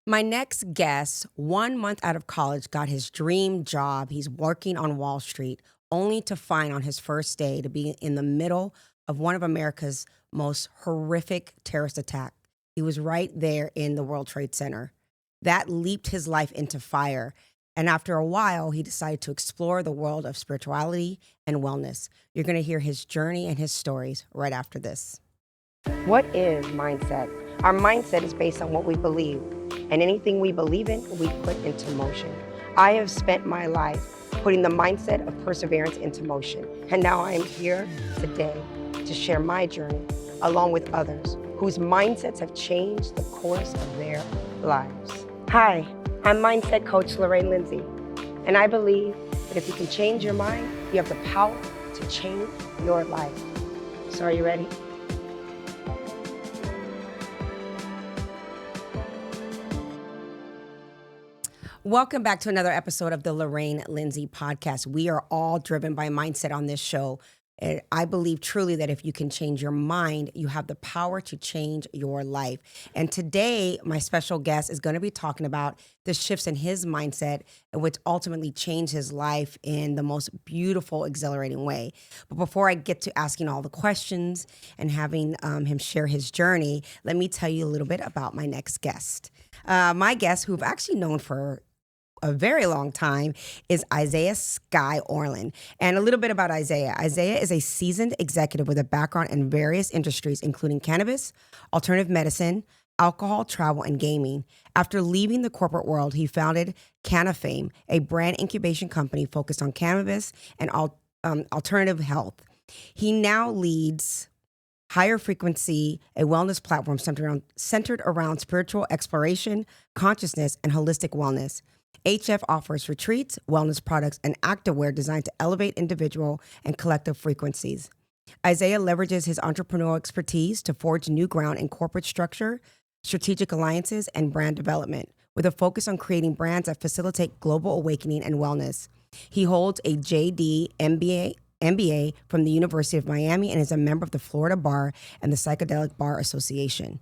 My next guest, 1 month out of college, got his dream job. He's working on Wall Street, only to find on his first day to be in the middle of one of America's most horrific terrorist attacks. He was right there in the World Trade Center. That leaped his life into fire. And after a while, he decided to explore the world of spirituality and wellness. You're going to hear his journey and his stories right after this. What is mindset? Our mindset is based on what we believe, and anything we believe in, we put into motion. I have spent my life putting the mindset of perseverance into motion, and now I am here today to share my journey along with others whose mindsets have changed the course of their lives. Hi, I'm mindset coach Lorraine Lindsey, and I believe that if you can change your mind, you have the power to change your life. So are you ready? Welcome back to another episode of the Lorraine Lindsey Podcast. We are all driven by mindset on this show. And I believe truly that if you can change your mind, you have the power to change your life. And today, my special guest is going to be talking about the shifts in his mindset, which ultimately changed his life in the most beautiful, exhilarating way. But before I get to asking all the questions and having him share his journey, let me tell you a little bit about my next guest. My guest, who I've actually known for a very long time, is Isaiah Orlen. And a little bit about Isaiah. Isaiah is a seasoned executive with a background in various industries, including cannabis, alternative medicine, alcohol, travel, and gaming. After leaving the corporate world, he founded CannaFame, a brand incubation company focused on cannabis and alternative health. He now leads Higher Frequency, a wellness platform centered around spiritual exploration, consciousness, and holistic wellness. HF offers retreats, wellness products, and activewear designed to elevate individual and collective frequencies. Isaiah leverages his entrepreneurial expertise to forge new ground in corporate structure, strategic alliances, and brand development, with a focus on creating brands that facilitate global awakening and wellness. He holds a JD MBA from the University of Miami and is a member of the Florida Bar and the Psychedelic Bar Association.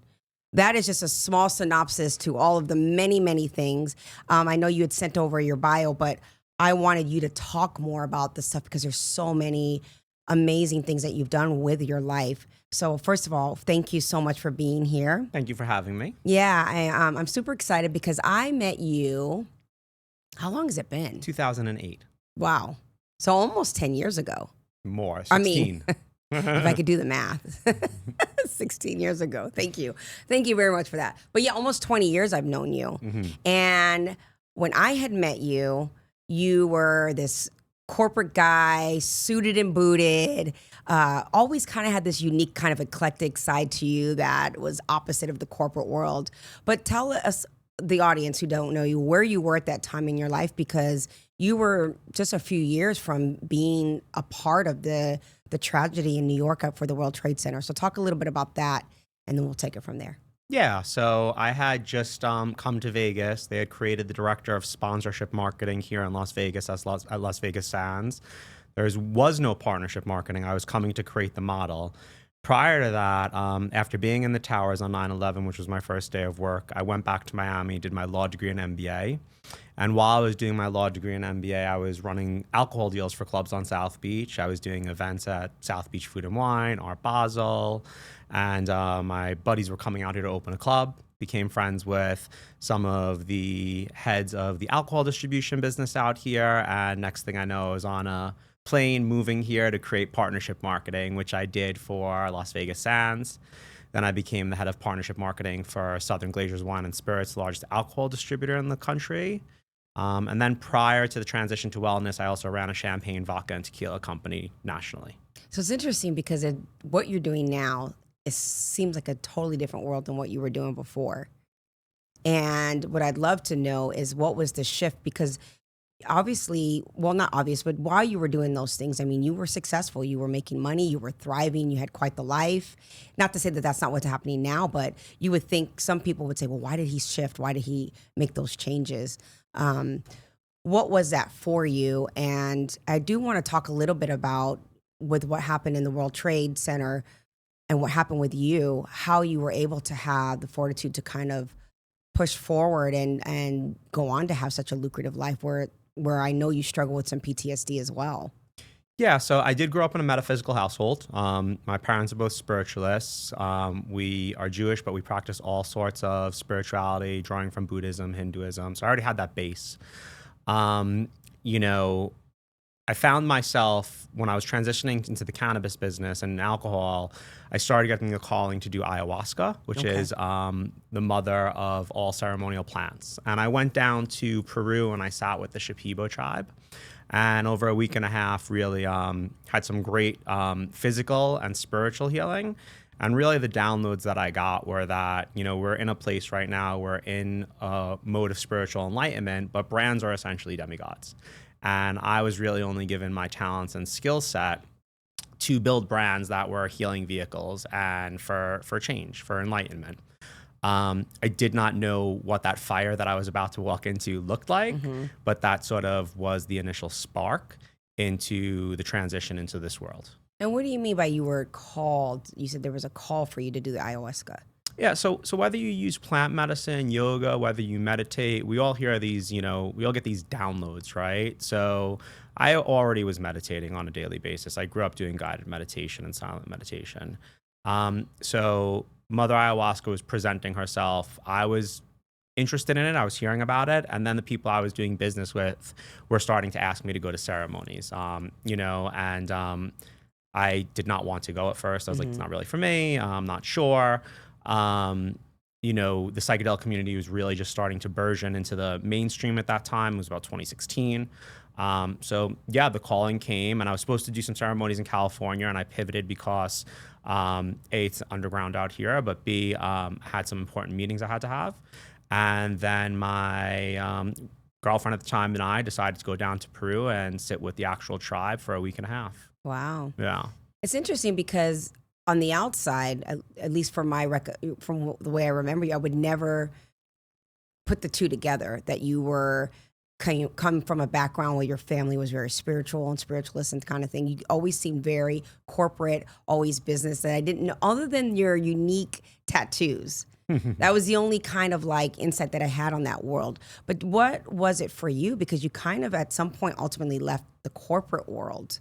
That is just a small synopsis to all of the many, many things. I know you had sent over your bio, but I wanted you to talk more about this stuff because there's so many amazing things that you've done with your life. So first of all, thank you so much for being here. Thank you for having me. Yeah, I'm super excited because I met you, how long has it been? 2008. Wow. So almost 10 years ago. More, 16. If I could do the math. 16 years ago. Thank you. Thank you very much for that. But yeah, almost 20 years I've known you. Mm-hmm. And when I had met you, you were this corporate guy, suited and booted, always kind of had this unique kind of eclectic side to you that was opposite of the corporate world. But tell us, the audience who don't know you, where you were at that time in your life, because you were just a few years from being a part of the tragedy in New York for the World Trade Center. So talk a little bit about that, and then we'll take it from there. Yeah, so I had just come to Vegas. They had created the director of sponsorship marketing here in Las Vegas at Las Vegas Sands. There was no partnership marketing. I was coming to create the model. Prior to that, after being in the towers on 9/11, which was my first day of work, I went back to Miami, did my law degree and MBA. And while I was doing my law degree and MBA, I was running alcohol deals for clubs on South Beach. I was doing events at South Beach Food and Wine, Art Basel, and my buddies were coming out here to open a club. Became friends with some of the heads of the alcohol distribution business out here, and next thing I know, I was on a plane moving here to create partnership marketing, which I did for Las Vegas Sands. Then I became the head of partnership marketing for Southern Glazer's Wine and Spirits, the largest alcohol distributor in the country. And then prior to the transition to wellness, I also ran a champagne, vodka, and tequila company nationally. So it's interesting because what you're doing now, it seems like a totally different world than what you were doing before. And what I'd love to know is what was the shift? Because obviously, well, not obvious, but while you were doing those things, I mean, you were successful, you were making money, you were thriving, you had quite the life. Not to say that that's not what's happening now, but you would think some people would say, well, why did he shift? Why did he make those changes? What was that for you? And I do want to talk a little bit about with what happened in the World Trade Center and what happened with you, how you were able to have the fortitude to kind of push forward and go on to have such a lucrative life where I know you struggle with some PTSD as well? Yeah, so I did grow up in a metaphysical household. My parents are both spiritualists. We are Jewish, but we practice all sorts of spirituality, drawing from Buddhism, Hinduism. So I already had that base. You know, I found myself when I was transitioning into the cannabis business and alcohol, I started getting the calling to do ayahuasca, which is the mother of all ceremonial plants. And I went down to Peru and I sat with the Shipibo tribe. And over a week and a half, really had some great physical and spiritual healing. And really the downloads that I got were that, you know, we're in a place right now, we're in a mode of spiritual enlightenment, but brands are essentially demigods. And I was really only given my talents and skill set to build brands that were healing vehicles and for change, for enlightenment. I did not know what that fire that I was about to walk into looked like, but that sort of was the initial spark into the transition into this world. And what do you mean by you were called? You said there was a call for you to do the ayahuasca. Yeah, so whether you use plant medicine, yoga, whether you meditate, we all hear these, you know, we all get these downloads, right? So I already was meditating on a daily basis. I grew up doing guided meditation and silent meditation. So Mother Ayahuasca was presenting herself. I was interested in it. I was hearing about it. And then the people I was doing business with were starting to ask me to go to ceremonies, you know, and I did not want to go at first. I was like, it's not really for me. I'm not sure. You know, the psychedelic community was really just starting to burgeon into the mainstream at that time. It was about 2016. So yeah, the calling came and I was supposed to do some ceremonies in California and I pivoted because A, it's underground out here, but B, had some important meetings I had to have. And then my girlfriend at the time and I decided to go down to Peru and sit with the actual tribe for a week and a half. Wow. Yeah. It's interesting because on the outside, at least from from the way I remember you, I would never put the two together, that you were come from a background where your family was very spiritual and spiritualist and kind of thing. You always seemed very corporate, always business, that I didn't know, other than your unique tattoos. That was the only kind of like insight that I had on that world. But what was it for you? Because you kind of at some point ultimately left the corporate world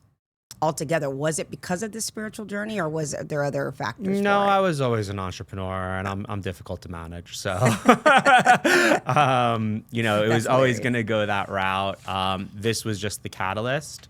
altogether. Was it because of the spiritual journey, or was there other factors? No, for it? I was always an entrepreneur, and I'm difficult to manage. So, you know, it was always going to go that route. This was just the catalyst,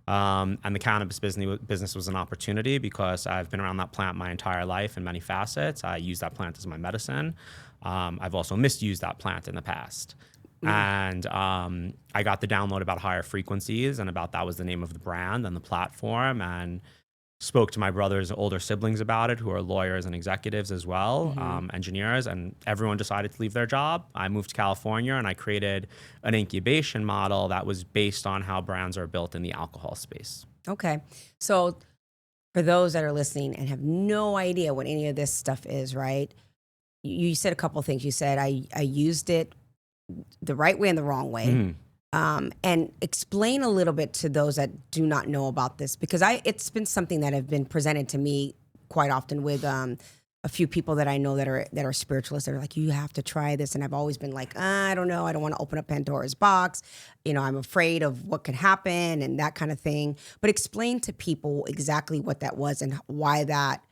and the cannabis business was an opportunity because I've been around that plant my entire life in many facets. I use that plant as my medicine. I've also misused that plant in the past. And I got the download about higher frequencies and about that was the name of the brand and the platform, and spoke to my brothers and older siblings about it, who are lawyers and executives as well, engineers, and everyone decided to leave their job. I moved to California and I created an incubation model that was based on how brands are built in the alcohol space. Okay. So for those that are listening and have no idea what any of this stuff is, right? You said a couple of things. You said, I used it the right way and the wrong way. And explain a little bit to those that do not know about this, because it's been something that have been presented to me quite often with a few people that I know that are spiritualists that are like, you have to try this. And I've always been like, I don't know. I don't want to open up Pandora's box. You know, I'm afraid of what could happen and that kind of thing. But explain to people exactly what that was and why that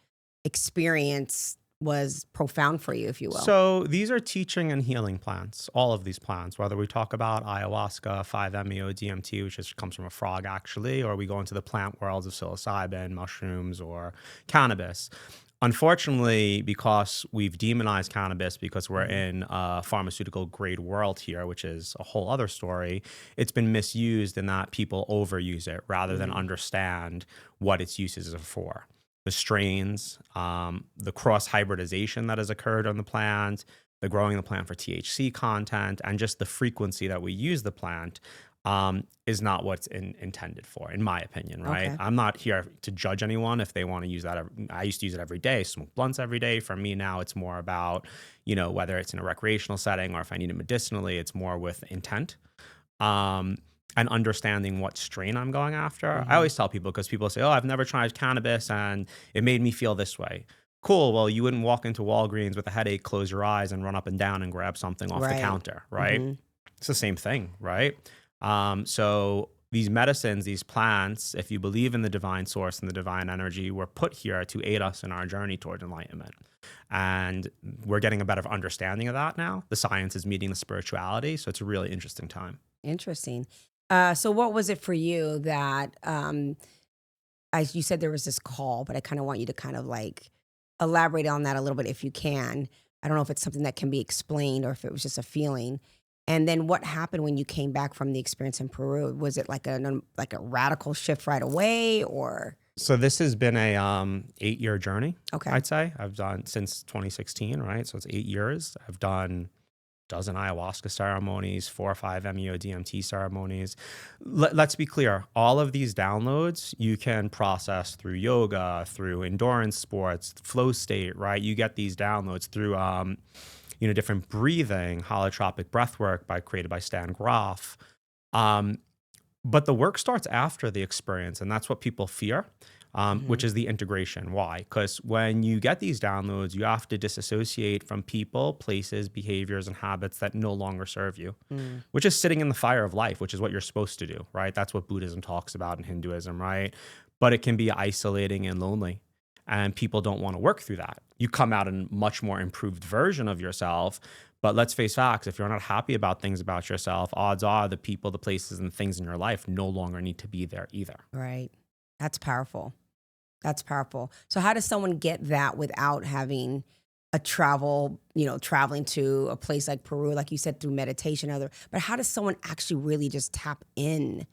experience was profound for you, if you will. So these are teaching and healing plants, all of these plants, whether we talk about ayahuasca, 5-MeO, DMT, which comes from a frog actually, or we go into the plant worlds of psilocybin, mushrooms, or cannabis. Unfortunately, because we've demonized cannabis because we're in a pharmaceutical grade world here, which is a whole other story, it's been misused in that people overuse it rather than understand what its uses are for. The strains, the cross hybridization that has occurred on the plant, the growing the plant for THC content, and just the frequency that we use the plant is not what's intended for, in my opinion, right? Okay. I'm not here to judge anyone if they want to use that. I used to use it every day, smoke blunts every day. For me now, it's more about, you know, whether it's in a recreational setting or if I need it medicinally, it's more with intent. And understanding what strain I'm going after. I always tell people, because people say, oh, I've never tried cannabis and it made me feel this way. Cool. Well, you wouldn't walk into Walgreens with a headache, close your eyes, and run up and down and grab something off the counter, right? It's the same thing, right? So these medicines, these plants, if you believe in the divine source and the divine energy, were put here to aid us in our journey toward enlightenment. And we're getting a better understanding of that now. The science is meeting the spirituality. So it's a really interesting time. Interesting. So what was it for you that, as you said, there was this call, but I kind of want you to kind of like elaborate on that a little bit if you can. I don't know if it's something that can be explained or if it was just a feeling. And then what happened when you came back from the experience in Peru? Was it like a radical shift right away, or? So this has been a 8-year journey. Okay. I'd say I've done since 2016, right? So it's 8 years. I've done a dozen ayahuasca ceremonies, 4 or 5 MEO DMT ceremonies. Let's be clear. All of these downloads you can process through yoga, through endurance sports, flow state, right? You get these downloads through different breathing, holotropic breath work created by Stan Groff. But the work starts after the experience, and that's what people fear, which is the integration. Why? Because when you get these downloads, you have to disassociate from people, places, behaviors, and habits that no longer serve you, which is sitting in the fire of life, which is what you're supposed to do, right? That's what Buddhism talks about and Hinduism, right? But it can be isolating and lonely. And people don't want to work through that. You come out in a much more improved version of yourself. But let's face facts, if you're not happy about things about yourself, odds are the people, the places, and things in your life no longer need to be there either. Right. That's powerful. That's powerful. So how does someone get that without having a traveling to a place like Peru, like you said, through meditation, but how does someone actually really just tap in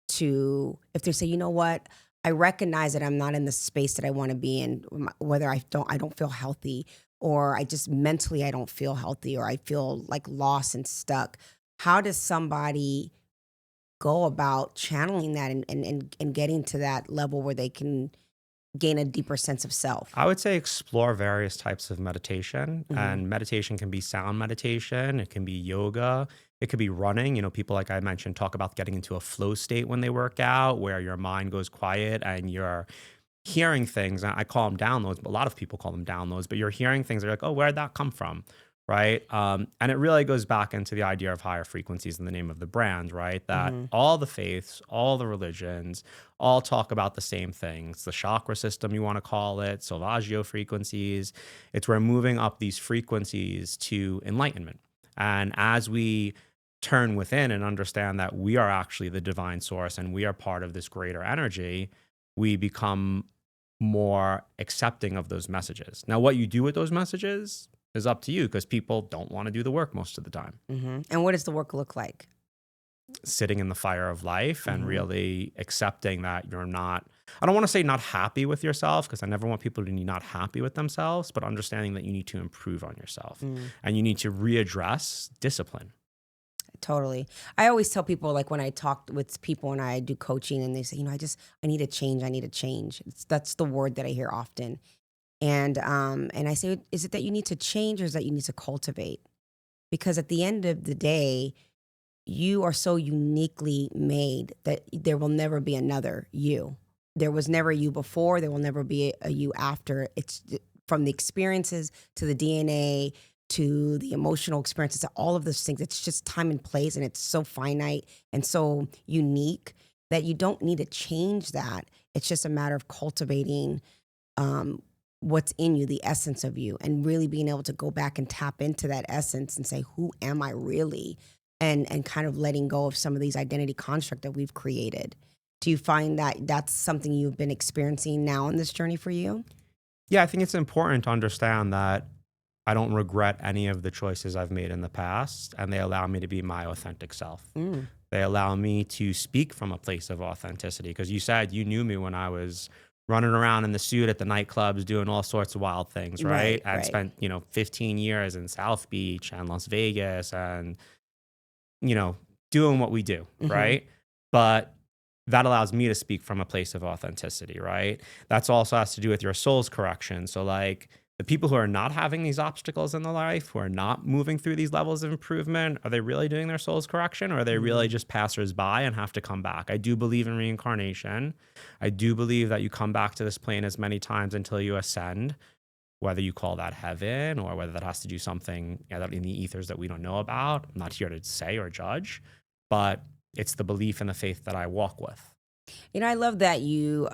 to, if they say, you know what, I recognize that I'm not in the space that I want to be in, whether I don't feel healthy, or I just mentally I don't feel healthy, or I feel like lost and stuck. How does somebody go about channeling that and getting to that level where they can gain a deeper sense of self? I would say explore various types of meditation. And meditation can be sound meditation. It can be yoga. It could be running. People, like I mentioned, talk about getting into a flow state when they work out, where your mind goes quiet and you're hearing things. I call them downloads, but a lot of people call them downloads. But you're hearing things that are like, oh, where'd that come from? Right. And it really goes back into the idea of higher frequencies in the name of the brand, right? That all the faiths, all the religions, all talk about the same things. The chakra system, you want to call it, Salvaggio frequencies. It's we're moving up these frequencies to enlightenment. And as we turn within and understand that we are actually the divine source and we are part of this greater energy, we become more accepting of those messages. Now, what you do with those messages is up to you, because people don't want to do the work most of the time. And what does the work look like? Sitting in the fire of life and really accepting that you're not, I don't want to say not happy with yourself, because I never want people to be not happy with themselves, but understanding that you need to improve on yourself and you need to readdress discipline. Totally. I always tell people, like when I talk with people and I do coaching and they say, I need a change. I need a change. That's the word that I hear often. And I say, is it that you need to change, or is that you need to cultivate? Because at the end of the day, you are so uniquely made that there will never be another you. There was never you before. There will never be a you after. It's from the experiences to the DNA to the emotional experiences to all of those things. It's just time and place, and it's so finite and so unique that you don't need to change that. It's just a matter of cultivating what's in you, the essence of you, and really being able to go back and tap into that essence and say, who am I really? And kind of letting go of some of these identity constructs that we've created. Do you find that that's something you've been experiencing now in this journey for you? Yeah, I think it's important to understand that I don't regret any of the choices I've made in the past, and they allow me to be my authentic self. They allow me to speak from a place of authenticity, because you said you knew me when I was running around in the suit at the nightclubs doing all sorts of wild things, right? I spent, 15 years in South Beach and Las Vegas and, doing what we do, right? But that allows me to speak from a place of authenticity, right? That's also has to do with your soul's correction. So like the people who are not having these obstacles in their life, who are not moving through these levels of improvement, are they really doing their soul's correction, or are they really just passersby and have to come back? I do believe in reincarnation. I do believe that you come back to this plane as many times until you ascend. whether you call that heaven or whether that has to do something that in the ethers that we don't know about. I'm not here to say or judge, but it's the belief and the faith that I walk with. I love that you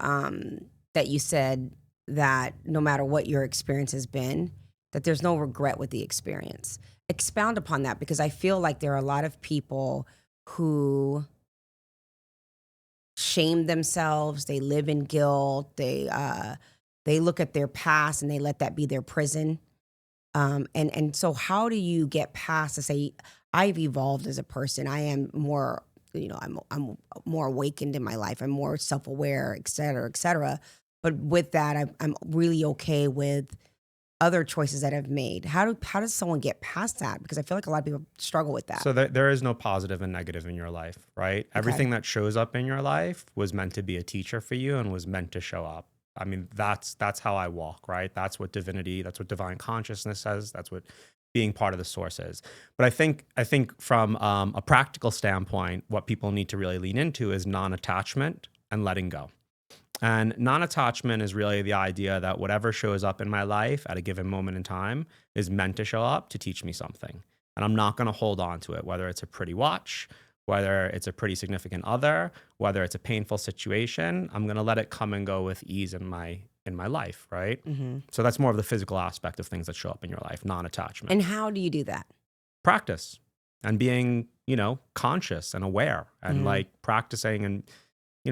said that no matter what your experience has been, that there's no regret with the experience. Expound upon that, because I feel like there are a lot of people who shame themselves. They live in guilt. They look at their past and they let that be their prison. And so how do you get past to say, I've evolved as a person. I am more, I'm more awakened in my life. I'm more self-aware, et cetera, et cetera. But with that, I'm really okay with other choices that I've made. How does someone get past that? Because I feel like a lot of people struggle with that. So there is no positive and negative in your life, right? Okay. Everything that shows up in your life was meant to be a teacher for you and was meant to show up. I mean, that's how I walk, right? That's what divinity, that's what divine consciousness says. That's what being part of the source is. But I think from a practical standpoint, what people need to really lean into is non-attachment and letting go. And non-attachment is really the idea that whatever shows up in my life at a given moment in time is meant to show up to teach me something. And I'm not going to hold on to it, whether it's a pretty watch, whether it's a pretty significant other, whether it's a painful situation. I'm going to let it come and go with ease in my life, right? Mm-hmm. So that's more of the physical aspect of things that show up in your life, non-attachment. And how do you do that? Practice and being, conscious and aware and like practicing and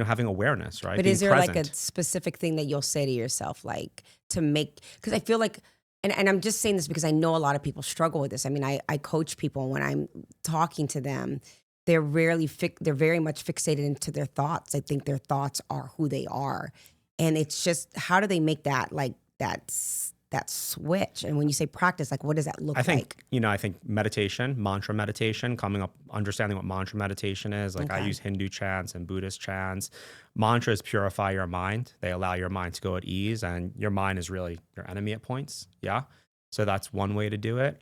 having awareness, right? But being is there present. like a specific thing that you'll say to yourself, like to make, because I feel like, and I'm just saying this because I know a lot of people struggle with this. I mean, I coach people, and when I'm talking to them, they're very much fixated into their thoughts. I think their thoughts are who they are. And it's just, how do they make that, like that switch? And when you say practice, like what does that look like? I think meditation, mantra meditation, understanding what mantra meditation is. Like I use Hindu chants and Buddhist chants. Mantras purify your mind. They allow your mind to go at ease, and your mind is really your enemy at points. Yeah. So that's one way to do it.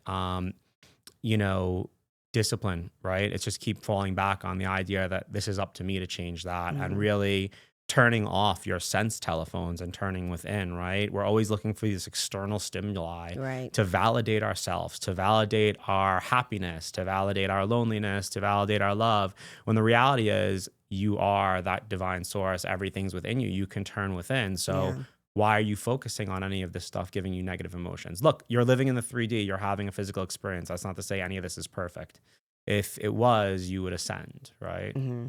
Discipline, right? It's just keep falling back on the idea that this is up to me to change that, and really turning off your sense telephones and turning within, right? We're always looking for these external stimuli to validate ourselves, to validate our happiness, to validate our loneliness, to validate our love. When the reality is you are that divine source, everything's within you. You can turn within. So why are you focusing on any of this stuff giving you negative emotions? Look, you're living in the 3D, you're having a physical experience. That's not to say any of this is perfect. If it was, you would ascend, right? Mm-hmm.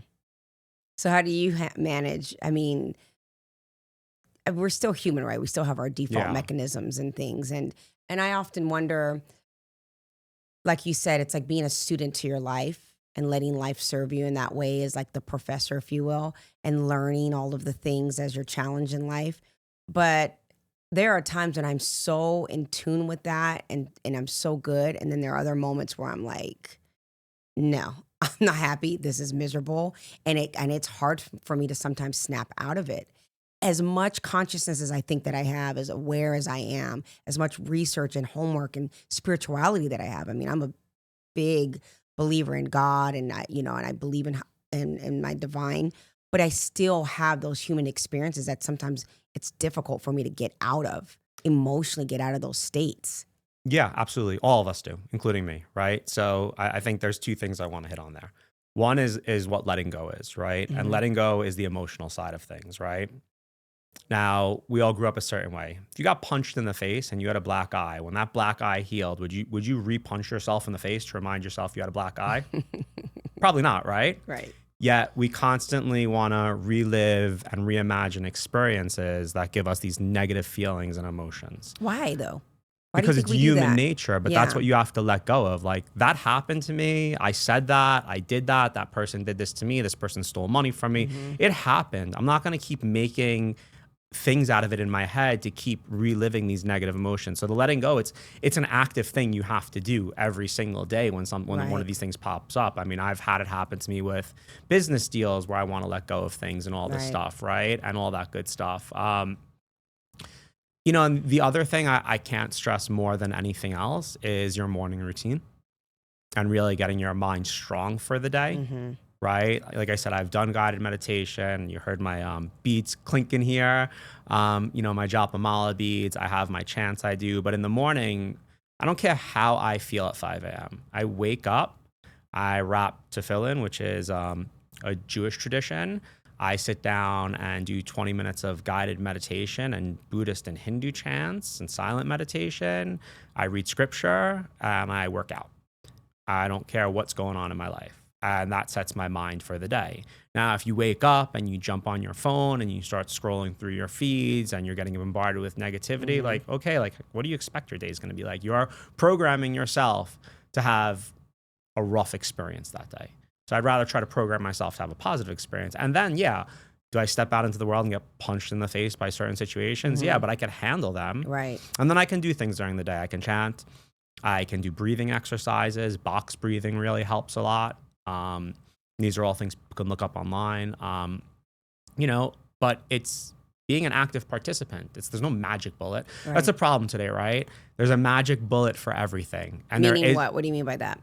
So how do you manage? I mean, we're still human, right? We still have our default mechanisms and things. And I often wonder, like you said, it's like being a student to your life and letting life serve you in that way, as like the professor, if you will, and learning all of the things as your challenge in life. But there are times when I'm so in tune with that and I'm so good. And then there are other moments where I'm like, no, I'm not happy. This is miserable. And it's hard for me to sometimes snap out of it. As much consciousness as I think that I have, as aware as I am, as much research and homework and spirituality that I have. I mean, I'm a big believer in God, and I believe in my divine, but I still have those human experiences that sometimes it's difficult for me to get out of, emotionally get out of those states. Yeah, absolutely. All of us do, including me, right? So I think there's two things I want to hit on there. One is what letting go is, right? Mm-hmm. And letting go is the emotional side of things, right? Now, we all grew up a certain way. If you got punched in the face and you had a black eye, when that black eye healed, would you re-punch yourself in the face to remind yourself you had a black eye? Probably not, right? Right. Yet we constantly want to relive and reimagine experiences that give us these negative feelings and emotions. Why though? Because it's human nature, but that's what you have to let go of. Like, that happened to me. I said that. I did that. That person did this to me. This person stole money from me. Mm-hmm. It happened. I'm not going to keep making things out of it in my head to keep reliving these negative emotions. So the letting go, it's an active thing you have to do every single day when one of these things pops up. I mean, I've had it happen to me with business deals where I want to let go of things and all this stuff, right? And all that good stuff. And the other thing I can't stress more than anything else is your morning routine and really getting your mind strong for the day. Mm-hmm. right? Like I said, I've done guided meditation. You heard my beads clinking here. My Japa Mala beads. I have my chants I do. But in the morning, I don't care how I feel at 5 a.m. I wake up, I wrap tefillin, which is a Jewish tradition. I sit down and do 20 minutes of guided meditation and Buddhist and Hindu chants and silent meditation. I read scripture and I work out. I don't care what's going on in my life. And that sets my mind for the day. Now, if you wake up and you jump on your phone and you start scrolling through your feeds and you're getting bombarded with negativity, like, okay, like, what do you expect your day is going to be like? You are programming yourself to have a rough experience that day. So I'd rather try to program myself to have a positive experience. And then, do I step out into the world and get punched in the face by certain situations? Yeah, but I can handle them. Right. And then I can do things during the day. I can chant. I can do breathing exercises. Box breathing really helps a lot. These are all things you can look up online. But it's being an active participant. There's no magic bullet. Right. That's a problem today, right? There's a magic bullet for everything. And meaning what? What do you mean by that?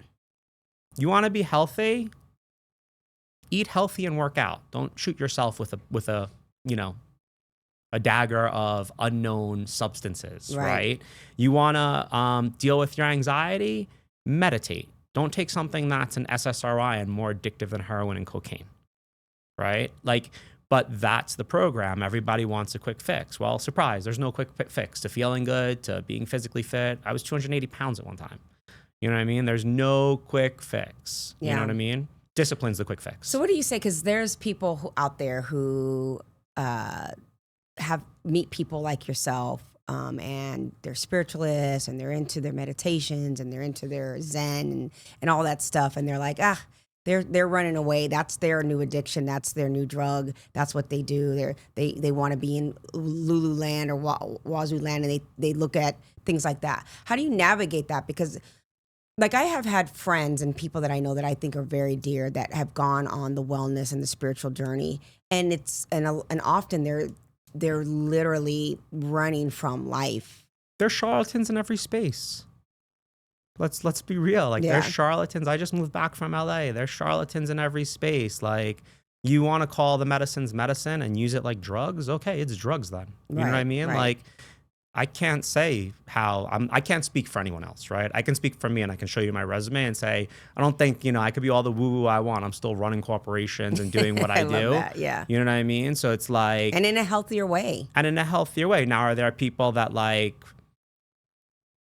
You want to be healthy? Eat healthy and work out. Don't shoot yourself with a dagger of unknown substances, right? You want to deal with your anxiety? Meditate. Don't take something that's an SSRI and more addictive than heroin and cocaine, right? But that's the program. Everybody wants a quick fix. Well, surprise, there's no quick fix to feeling good, to being physically fit. I was 280 pounds at one time. You know what I mean? There's no quick fix. You know what I mean? Discipline's the quick fix. So what do you say? Because there's people out there who meet people like yourself, and they're spiritualists, and they're into their meditations, and they're into their Zen and all that stuff, and they're like, they're running away. That's their new addiction. That's their new drug. That's what they do. They want to be in Lululand or Wazoo Land, and they look at things like that. How do you navigate that? Because like I have had friends and people that I know that I think are very dear that have gone on the wellness and the spiritual journey, and often they're literally running from life. There's charlatans in every space. Let's be real. There's charlatans. I just moved back from LA. There's charlatans in every space. Like, you want to call the medicines medicine and use it like drugs? Okay, it's drugs then. You know what I mean? Right. I can't say how I can't speak for anyone else, right? I can speak for me, and I can show you my resume and say, I don't think, I could be all the woo-woo I want. I'm still running corporations and doing what I do. Love that, yeah. You know what I mean? So it's like... And in a healthier way. Now, are there people that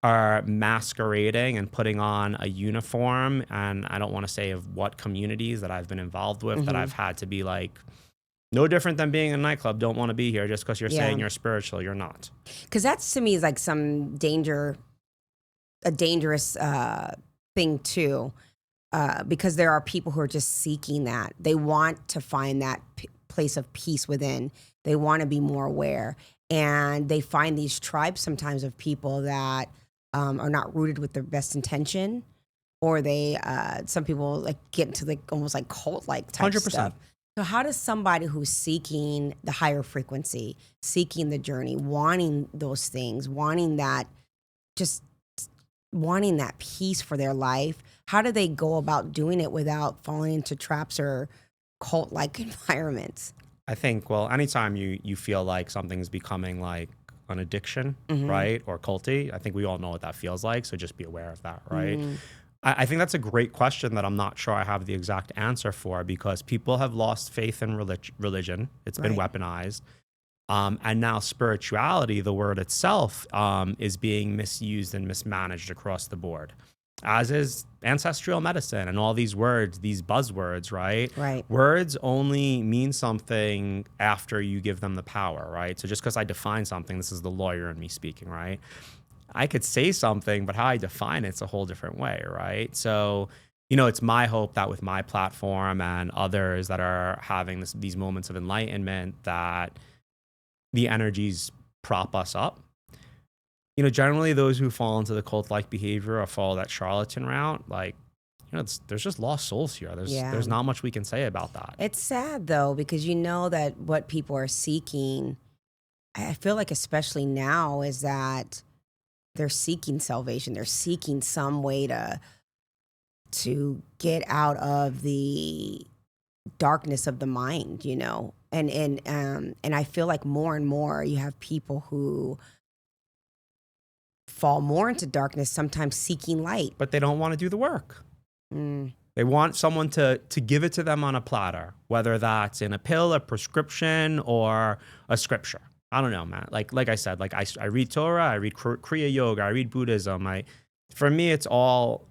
are masquerading and putting on a uniform? And I don't want to say of what communities that I've been involved with that I've had to be no different than being in a nightclub. Don't want to be here just because you're saying you're spiritual. You're not. Because that's, to me, is like a dangerous thing too. Because there are people who are just seeking that. They want to find that place of peace within. They want to be more aware. And they find these tribes sometimes of people that are not rooted with their best intention. Or some people get into almost cult-like type 100%. stuff. So how does somebody who's seeking the higher frequency, seeking the journey, wanting those things, wanting that peace for their life, how do they go about doing it without falling into traps or cult-like environments? I think, anytime you feel like something's becoming like an addiction, right, or culty, I think we all know what that feels like. So just be aware of that, right? I think that's a great question that I'm not sure I have the exact answer for, because people have lost faith in religion. It's been weaponized. And now spirituality, the word itself, is being misused and mismanaged across the board, as is ancestral medicine and all these words, these buzzwords, right? Right. Words only mean something after you give them the power, right? So just because I define something, this is the lawyer in me speaking, right? I could say something, but how I define it's a whole different way, right? So, it's my hope that with my platform and others that are having these moments of enlightenment, that the energies prop us up. Generally those who fall into the cult-like behavior or follow that charlatan route, there's just lost souls here. There's not much we can say about that. It's sad though, because that what people are seeking, I feel like especially now, is that they're seeking salvation. They're seeking some way to get out of the darkness of the mind, and I feel like more and more you have people who fall more into darkness, sometimes seeking light. But they don't want to do the work. They want someone to give it to them on a platter, whether that's in a pill, a prescription, or a scripture. I don't know, man. Like I said, like I read Torah, I read Kriya Yoga, I read Buddhism. For me, it's all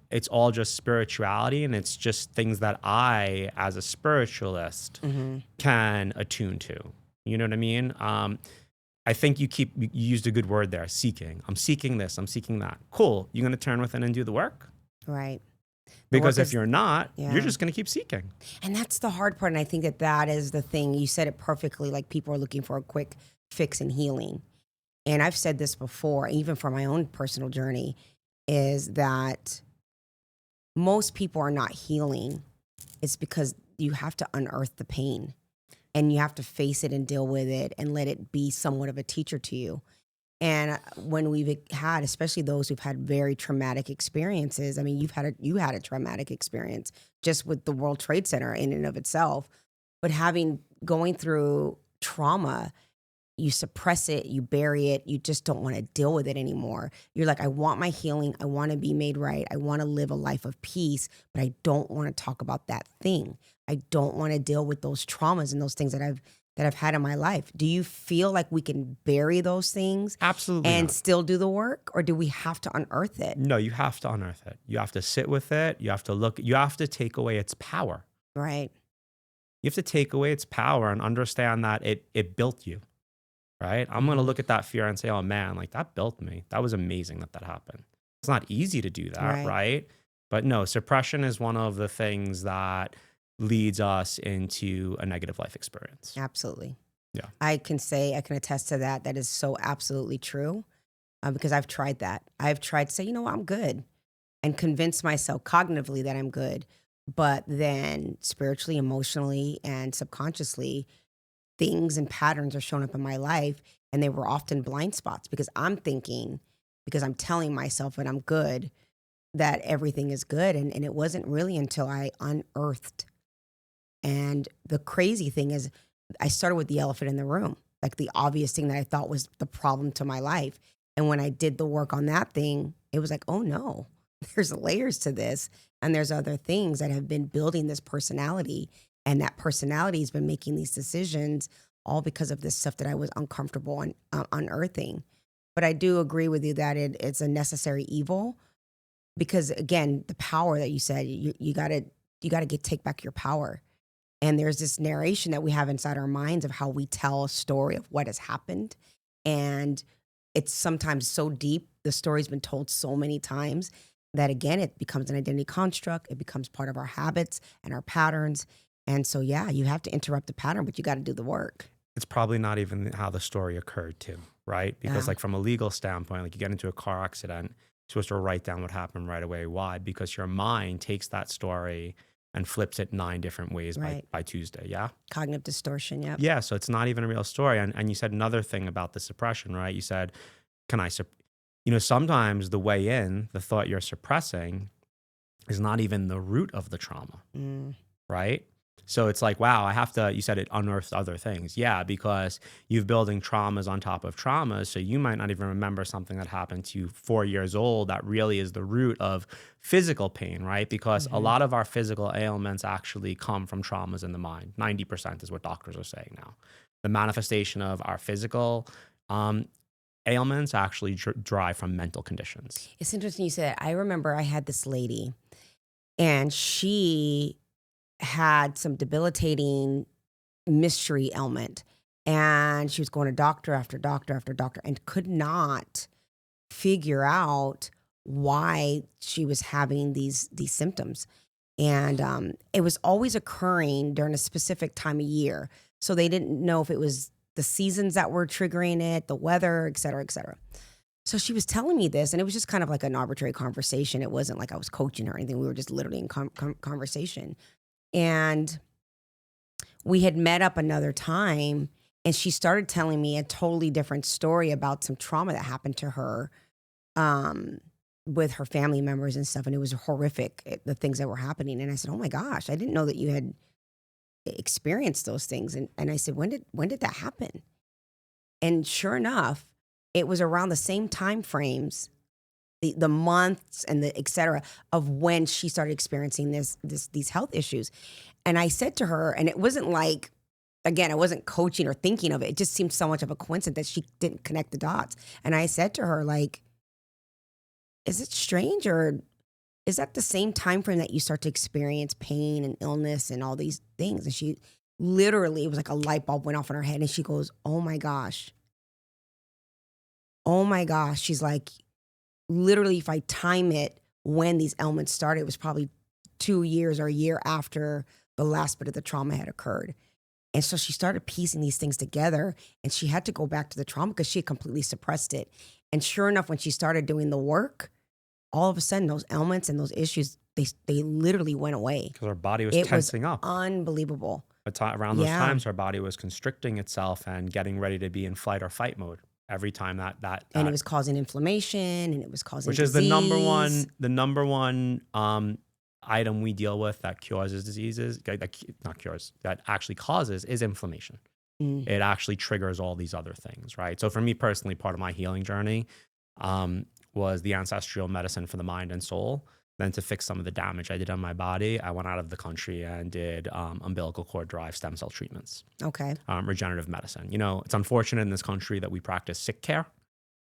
just spirituality, and it's just things that I, as a spiritualist, can attune to. You know what I mean? I think you used a good word there, seeking. I'm seeking this, I'm seeking that. Cool. You're going to turn within and do the work? Right. Because if you're not, you're just going to keep seeking. And that's the hard part. And I think that is the thing. You said it perfectly. Like, people are looking for a quick fix and healing. And I've said this before, even for my own personal journey, is that most people are not healing. It's because you have to unearth the pain, and you have to face it and deal with it and let it be somewhat of a teacher to you. And when we've had, especially those who've had very traumatic experiences, I mean, you had a traumatic experience just with the World Trade Center in and of itself, but going through trauma, you suppress it, you bury it, you just don't want to deal with it anymore. You're like, I want my healing, I want to be made right, I want to live a life of peace, but I don't want to talk about that thing. I don't want to deal with those traumas and those things that I've had in my life. Do you feel like we can bury those things? Absolutely and not. Still do the work, or do we have to unearth it? No, you have to unearth it. You have to sit with it. You have to look. You have to take away its power. Right. You have to take away its power and understand that it built you, right? I'm going to look at that fear and say, oh man, like that built me. That was amazing that happened. It's not easy to do that, right? But no, suppression is one of the things that leads us into a negative life experience. Absolutely. Yeah. I can attest to that. That is so absolutely true, because I've tried that. I've tried to say, you know what, I'm good, and convince myself cognitively that I'm good. But then spiritually, emotionally, and subconsciously, things and patterns are showing up in my life, and they were often blind spots because I'm thinking, because I'm telling myself that I'm good, that everything is good. And it wasn't really until I unearthed. And the crazy thing is, I started with the elephant in the room, like the obvious thing that I thought was the problem to my life. And when I did the work on that thing, it was like, oh no, there's layers to this. And there's other things that have been building this personality. And that personality has been making these decisions all because of this stuff that I was uncomfortable unearthing. But I do agree with you that it's a necessary evil, because again, the power that you said, you gotta take back your power. And there's this narration that we have inside our minds of how we tell a story of what has happened. And it's sometimes so deep, the story's been told so many times, that again, it becomes an identity construct. It becomes part of our habits and our patterns. And so, yeah, you have to interrupt the pattern, but you got to do the work. It's probably not even how the story occurred too, right? Because like from a legal standpoint, like you get into a car accident, you're supposed to write down what happened right away. Why? Because your mind takes that story and flips it 9 different ways by Tuesday, yeah? Cognitive distortion, yeah. Yeah, so it's not even a real story. And you said another thing about the suppression, right? You said, sometimes the way in, the thought you're suppressing is not even the root of the trauma, right? So it's like, wow, you said it unearthed other things. Yeah, because you're building traumas on top of traumas. So you might not even remember something that happened to you 4 years old that really is the root of physical pain, right? Because a lot of our physical ailments actually come from traumas in the mind. 90% is what doctors are saying now. The manifestation of our physical ailments actually derive from mental conditions. It's interesting you said that. I remember I had this lady, and she had some debilitating mystery ailment, and she was going to doctor after doctor after doctor and could not figure out why she was having these symptoms. And it was always occurring during a specific time of year. So they didn't know if it was the seasons that were triggering it, the weather, et cetera, et cetera. So she was telling me this, and it was just kind of like an arbitrary conversation. It wasn't like I was coaching her or anything. We were just literally in conversation. And we had met up another time, and she started telling me a totally different story about some trauma that happened to her with her family members and stuff. And it was horrific, the things that were happening. And I said, oh my gosh, I didn't know that you had experience those things. And I said, when did that happen? And sure enough, it was around the same time frames, the months and the et cetera, of when she started experiencing these health issues. And I said to her, and it wasn't like, again, I wasn't coaching or thinking of it. It just seemed so much of a coincidence that she didn't connect the dots. And I said to her, like, is it strange, or is that the same time frame that you start to experience pain and illness and all these things? And she literally, it was like a light bulb went off in her head, and she goes, oh my gosh. She's like, literally, if I time it when these ailments started, it was probably 2 years or a year after the last bit of the trauma had occurred. And so she started piecing these things together, and she had to go back to the trauma because she had completely suppressed it. And sure enough, when she started doing the work, all of a sudden those ailments and those issues, they literally went away. Because our body was tensing up. Unbelievable. But around those times, our body was constricting itself and getting ready to be in flight or fight mode every time that and it was causing inflammation, and it was causing which disease. Is the number one item we deal with that causes diseases, that actually causes, is inflammation. It actually triggers all these other things, right? So for me personally, part of my healing journey was the ancestral medicine for the mind and soul. Then to fix some of the damage I did on my body, I went out of the country and did umbilical cord derived stem cell treatments. Okay. Regenerative medicine. You know, it's unfortunate in this country that we practice sick care,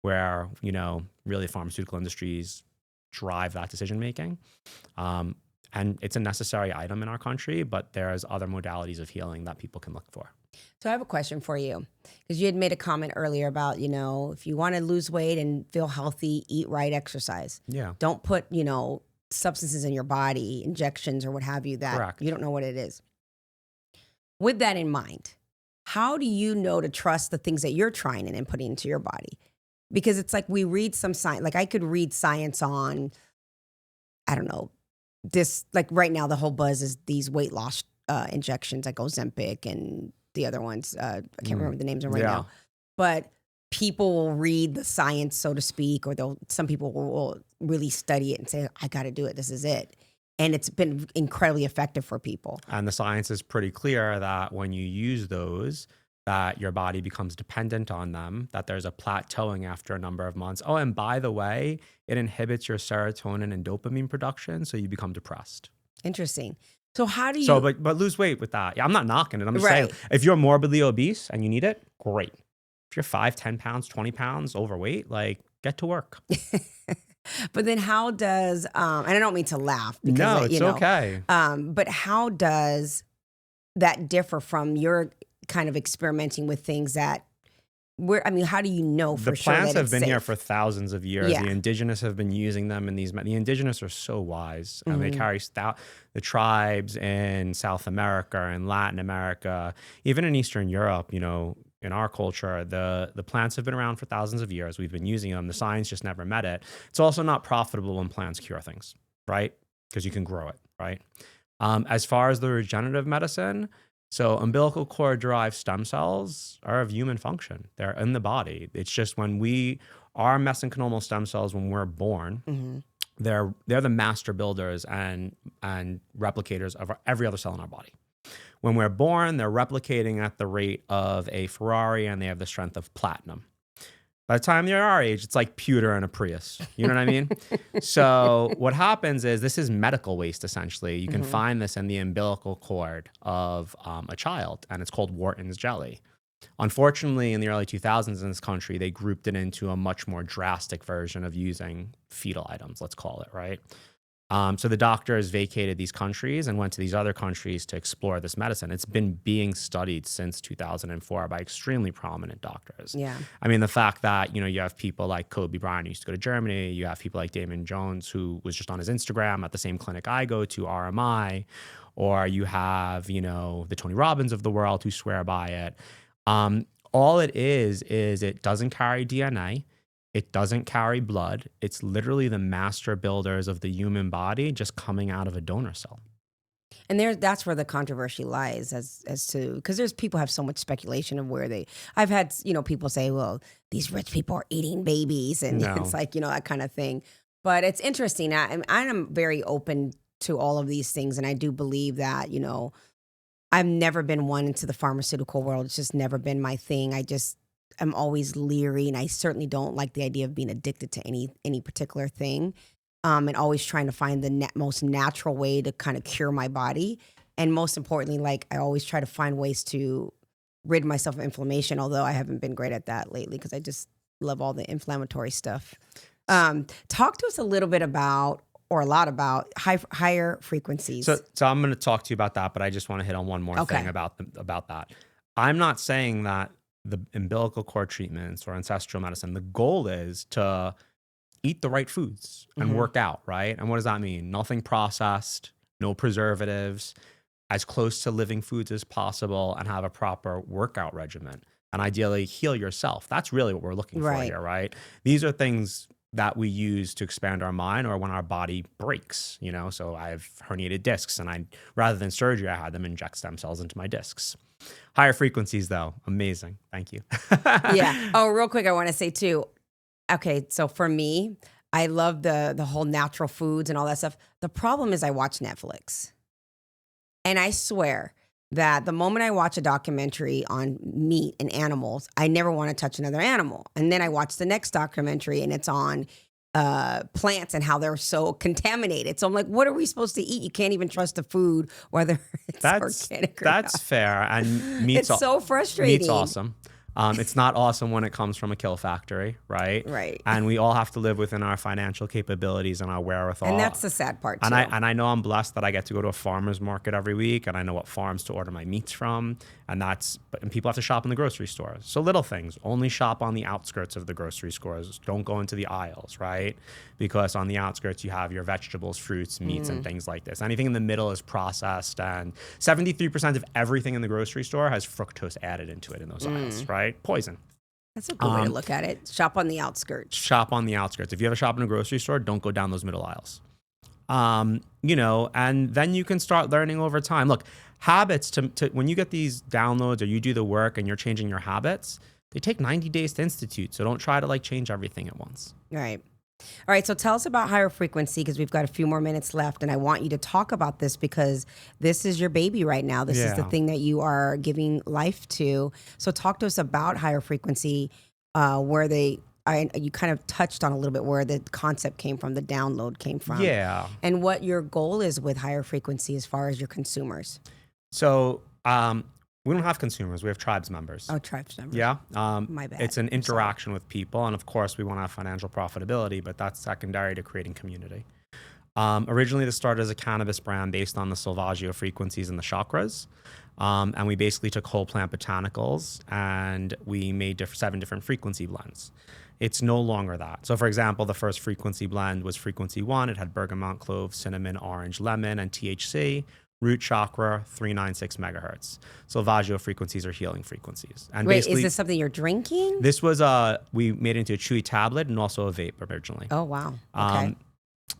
where, you know, really pharmaceutical industries drive that decision making. And it's a necessary item in our country, but there's other modalities of healing that people can look for. So I have a question for you, because you had made a comment earlier about, you know, if you want to lose weight and feel healthy, eat right, exercise. Yeah. Don't put, you know, substances in your body, injections or what have you, that Correct. You don't know what it is. With that in mind, how do you know to trust the things that you're trying and putting into your body? Because it's like we read some science, like I could read science on, I don't know, this, like right now the whole buzz is these weight loss injections like Ozempic and the other ones. I can't remember the names of them right now. But people will read the science, so to speak, or some people will really study it and say, I got to do it. This is it. And it's been incredibly effective for people. And the science is pretty clear that when you use those, that your body becomes dependent on them, that there's a plateauing after a number of months. Oh, and by the way, it inhibits your serotonin and dopamine production, so you become depressed. Interesting. So how do you... But lose weight with that. Yeah, I'm not knocking it. I'm just saying, if you're morbidly obese and you need it, great. If you're 5, 10 pounds, 20 pounds overweight, like, get to work. But then how does, and I don't mean to laugh. Because, no, it's okay. But how does that differ from your kind of experimenting with things that how do you know for sure that it's safe? The plants have been here for thousands of years. Yeah. The indigenous have been using them in these. The indigenous are so wise, and they carry the tribes in South America and Latin America, even in Eastern Europe. You know, in our culture, the plants have been around for thousands of years. We've been using them. The science just never met it. It's also not profitable when plants cure things, right? Because you can grow it, right? As far as the regenerative medicine, so umbilical cord derived stem cells are of human function. They're in the body. It's just our mesenchymal stem cells, when we're born, they're the master builders and replicators of every other cell in our body. When we're born, they're replicating at the rate of a Ferrari, and they have the strength of platinum. By the time they're our age, it's like pewter in a Prius. You know what I mean? So what happens is, this is medical waste, essentially. You can find this in the umbilical cord of a child, and it's called Wharton's jelly. Unfortunately, in the early 2000s in this country, they grouped it into a much more drastic version of using fetal items, let's call it, right? So the doctors vacated these countries and went to these other countries to explore this medicine. It's been being studied since 2004 by extremely prominent doctors. Yeah. I mean, the fact that, you know, you have people like Kobe Bryant, who used to go to Germany. You have people like Damon Jones, who was just on his Instagram at the same clinic I go to, RMI. Or you have, you know, the Tony Robbins of the world who swear by it. All it is it doesn't carry DNA. It doesn't carry blood. It's literally the master builders of the human body just coming out of a donor cell. And that's where the controversy lies, as to, because there's people have so much speculation of I've had, you know, people say, well, these rich people are eating babies, and it's like, you know, that kind of thing. But it's interesting. I'm very open to all of these things, and I do believe that, you know, I've never been one into the pharmaceutical world. It's just never been my thing. I'm always leery, and I certainly don't like the idea of being addicted to any particular thing. And always trying to find the most natural way to kind of cure my body. And most importantly, like I always try to find ways to rid myself of inflammation, although I haven't been great at that lately because I just love all the inflammatory stuff. Talk to us a little bit about, or a lot about, higher frequencies. So I'm going to talk to you about that, but I just want to hit on one more thing about that. I'm not saying that the umbilical cord treatments or ancestral medicine, the goal is to eat the right foods and work out, right? And what does that mean? Nothing processed, no preservatives, as close to living foods as possible, and have a proper workout regimen. And ideally heal yourself. That's really what we're looking for here, right? These are things that we use to expand our mind, or when our body breaks, you know? So I have herniated discs, and rather than surgery, I had them inject stem cells into my discs. Higher frequencies though, amazing. Thank you. Yeah. Oh, real quick, I want to say too, okay, so for me, I love the whole natural foods and all that stuff. The problem is I watch Netflix. And I swear that the moment I watch a documentary on meat and animals, I never want to touch another animal. And then I watch the next documentary and it's on plants and how they're so contaminated. So I'm like, what are we supposed to eat? You can't even trust the food, whether it's organic or That's not. fair. And meat's It's so frustrating. Meat's awesome. It's not awesome when it comes from a kill factory, right? Right. And we all have to live within our financial capabilities and our wherewithal. And that's the sad part too. And I know I'm blessed that I get to go to a farmer's market every week, and I know what farms to order my meats from. And people have to shop in the grocery stores. So little things, only shop on the outskirts of the grocery stores. Don't go into the aisles, right? Because on the outskirts, you have your vegetables, fruits, meats, and things like this. Anything in the middle is processed, and 73% of everything in the grocery store has fructose added into it in those aisles, right? Poison. That's a good way to look at it. Shop on the outskirts. Shop on the outskirts. If you ever shop in a grocery store, don't go down those middle aisles. And then you can start learning over time. Look, habits, to when you get these downloads or you do the work and you're changing your habits, they take 90 days to institute. So don't try to change everything at once. Right. All right, so tell us about higher frequency, because we've got a few more minutes left, and I want you to talk about this because this is your baby right now. This is the thing that you are giving life to. So talk to us about higher frequency, you kind of touched on a little bit where the concept came from, the download came from. Yeah. And what your goal is with higher frequency as far as your consumers. So we don't have consumers. We have tribes members. Oh, tribes members. Yeah. My bad. It's an interaction with people. And of course, we want to have financial profitability, but that's secondary to creating community. Originally, this started as a cannabis brand based on the Salvaggio frequencies and the chakras. And we basically took whole plant botanicals and we made 7 different frequency blends. It's no longer that. So for example, the first frequency blend was frequency 1. It had bergamot, clove, cinnamon, orange, lemon, and THC. Root chakra, 396 megahertz. Salvaggio frequencies are healing frequencies. And wait, is this something you're drinking? This was we made it into a chewy tablet and also a vape originally. Oh, wow. Okay.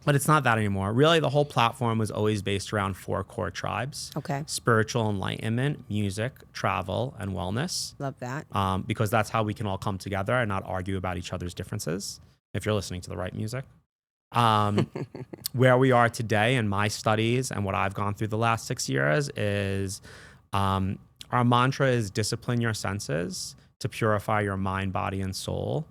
But it's not that anymore. Really, the whole platform was always based around 4 core tribes. Okay. Spiritual enlightenment, music, travel, and wellness. Love that. Because that's how we can all come together and not argue about each other's differences, if you're listening to the right music. Where we are today in my studies and what I've gone through the last 6 years is our mantra is discipline your senses to purify your mind, body, and soul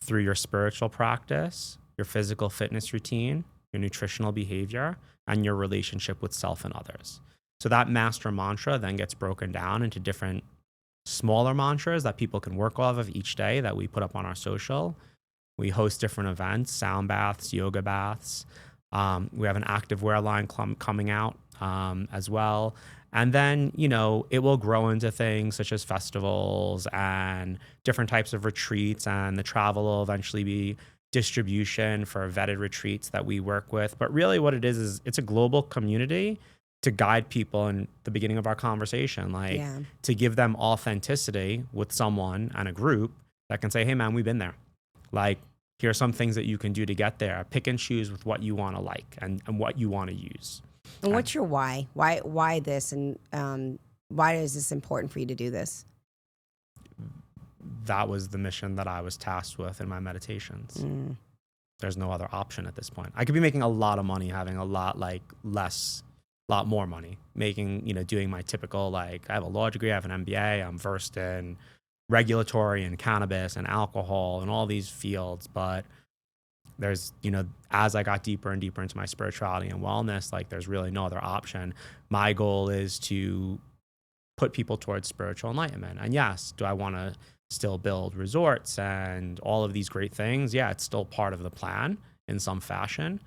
through your spiritual practice, your physical fitness routine, your nutritional behavior, and your relationship with self and others. So that master mantra then gets broken down into different smaller mantras that people can work off of each day that we put up on our social. We host different events, sound baths, yoga baths. We have an active wear line coming out as well. And then, it will grow into things such as festivals and different types of retreats. And the travel will eventually be distribution for vetted retreats that we work with. But really what it is it's a global community to guide people in the beginning of our conversation, to give them authenticity with someone and a group that can say, hey man, we've been there. Here are some things that you can do to get there. Pick and choose with what you want to like and what you want to use. And what's your why? Why this? And why is this important for you to do this? That was the mission that I was tasked with in my meditations. There's no other option at this point. I could be making a lot of money having a lot less lot more money, making, doing my typical, like, I have a law degree, I have an MBA, I'm versed in regulatory and cannabis and alcohol and all these fields. But there's, as I got deeper and deeper into my spirituality and wellness, like, there's really no other option. My goal is to put people towards spiritual enlightenment. And yes, do I want to still build resorts and all of these great things? Yeah, it's still part of the plan in some fashion.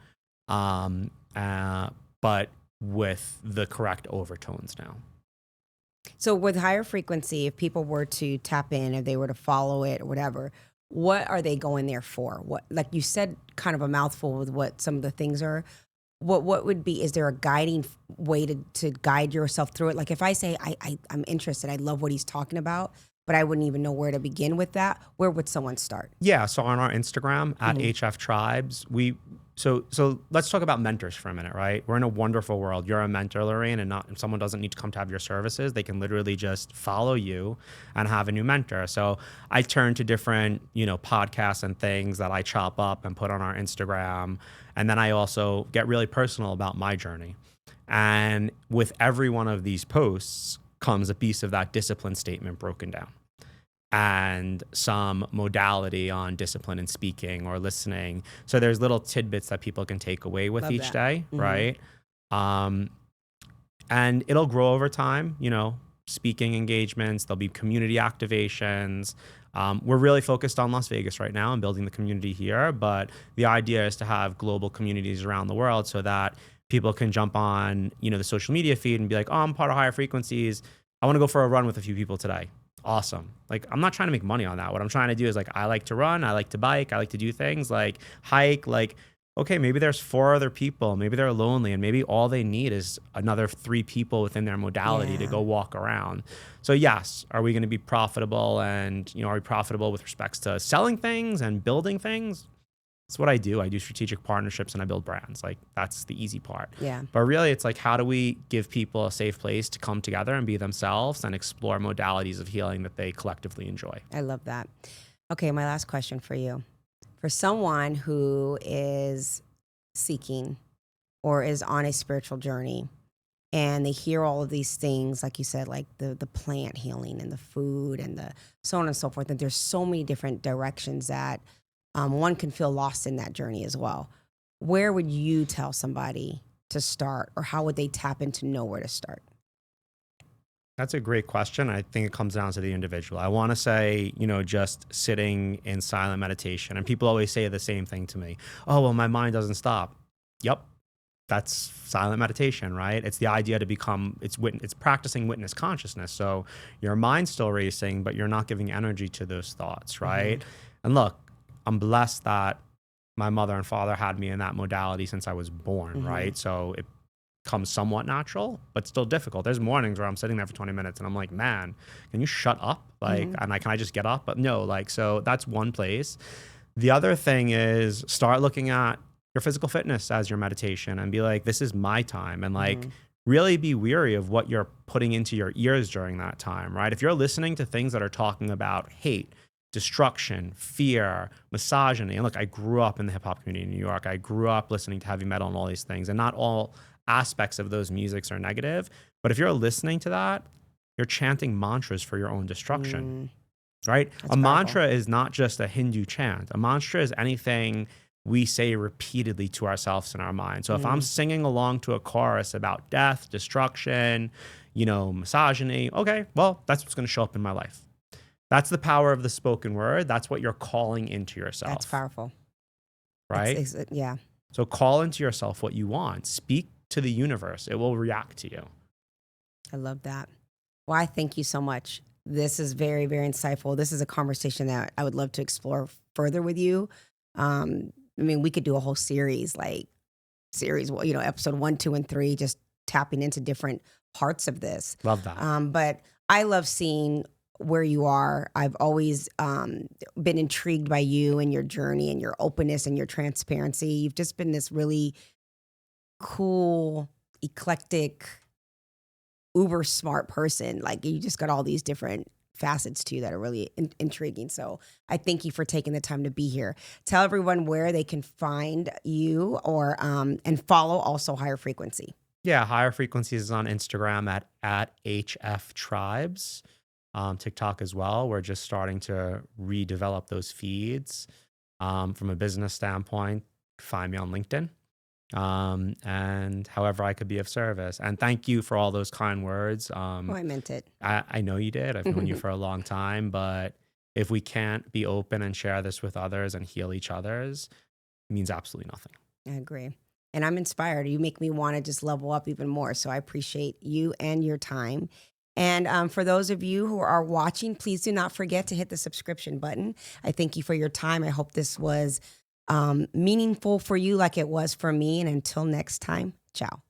But with the correct overtones now. So with higher frequency, if people were to tap in, if they were to follow it or whatever, what are they going there for? What, like you said, kind of a mouthful with what some of the things are. What would be, is there a guiding way to guide yourself through it? Like if I say, I'm interested, I love what he's talking about, but I wouldn't even know where to begin with that, where would someone start? Yeah, so on our Instagram, at HF Tribes, so let's talk about mentors for a minute, right? We're in a wonderful world. You're a mentor, Lorraine, and if someone doesn't need to come to have your services, they can literally just follow you and have a new mentor. So I turn to different, podcasts and things that I chop up and put on our Instagram. And then I also get really personal about my journey. And with every one of these posts comes a piece of that discipline statement broken down, and some modality on discipline in speaking or listening. So there's little tidbits that people can take away with each day, right? And it'll grow over time, speaking engagements, there'll be community activations. We're really focused on Las Vegas right now and building the community here, but the idea is to have global communities around the world so that people can jump on, the social media feed and be like, oh, I'm part of Higher Frequencies. I want to go for a run with a few people today. Awesome. Like, I'm not trying to make money on that. What I'm trying to do is, like, I like to run, I like to bike, I like to do things like hike. Like, okay, maybe there's 4 other people, maybe they're lonely, and maybe all they need is another 3 people within their modality to go walk around. So yes, are we going to be profitable? And, are we profitable with respects to selling things and building things? That's what I do. I do strategic partnerships and I build brands. Like, that's the easy part. Yeah. But really, it's like, how do we give people a safe place to come together and be themselves and explore modalities of healing that they collectively enjoy? I love that. Okay, my last question for you. For someone who is seeking or is on a spiritual journey and they hear all of these things, like you said, like the plant healing and the food and the so on and so forth, and there's so many different directions that one can feel lost in that journey as well. Where would you tell somebody to start, or how would they tap in to know where to start? That's a great question. I think it comes down to the individual. I want to say, just sitting in silent meditation. And people always say the same thing to me. Oh, well, my mind doesn't stop. Yep. That's silent meditation, right? It's the idea to become, it's practicing witness consciousness. So your mind's still racing, but you're not giving energy to those thoughts, right? And look, I'm blessed that my mother and father had me in that modality since I was born, right? So it comes somewhat natural, but still difficult. There's mornings where I'm sitting there for 20 minutes and I'm like, man, can you shut up? Like, and can I just get up? But no, like, so that's one place. The other thing is start looking at your physical fitness as your meditation and be like, this is my time. And like, really be weary of what you're putting into your ears during that time, right? If you're listening to things that are talking about hate, destruction, fear, misogyny. And look, I grew up in the hip hop community in New York. I grew up listening to heavy metal and all these things. And not all aspects of those musics are negative. But if you're listening to that, you're chanting mantras for your own destruction, right? That's a mantra is not just a Hindu chant. A mantra is anything we say repeatedly to ourselves in our mind. So if I'm singing along to a chorus about death, destruction, misogyny, okay, well, that's what's going to show up in my life. That's the power of the spoken word. That's what you're calling into yourself. That's powerful. Right? Yeah. So call into yourself what you want. Speak to the universe. It will react to you. I love that. Well, I thank you so much. This is very, very insightful. This is a conversation that I would love to explore further with you. We could do a whole series, episode 1, 2, and 3, just tapping into different parts of this. Love that. But I love seeing where you are. I've always been intrigued by you and your journey and your openness and your transparency. You've just been this really cool, eclectic, uber smart person. Like, you just got all these different facets to you that are really intriguing. So I thank you for taking the time to be here. Tell everyone where they can find you or and follow also Higher Frequency. Yeah, higher frequencies is on Instagram at HF Tribes. TikTok as well. We're just starting to redevelop those feeds. From a business standpoint, find me on LinkedIn. And however I could be of service. And thank you for all those kind words. Oh, I meant it. I know you did. I've known you for a long time, but if we can't be open and share this with others and heal each other's, it means absolutely nothing. I agree. And I'm inspired. You make me want to just level up even more. So I appreciate you and your time. And for those of you who are watching, please do not forget to hit the subscription button. I thank you for your time. I hope this was meaningful for you like it was for me. And until next time, ciao.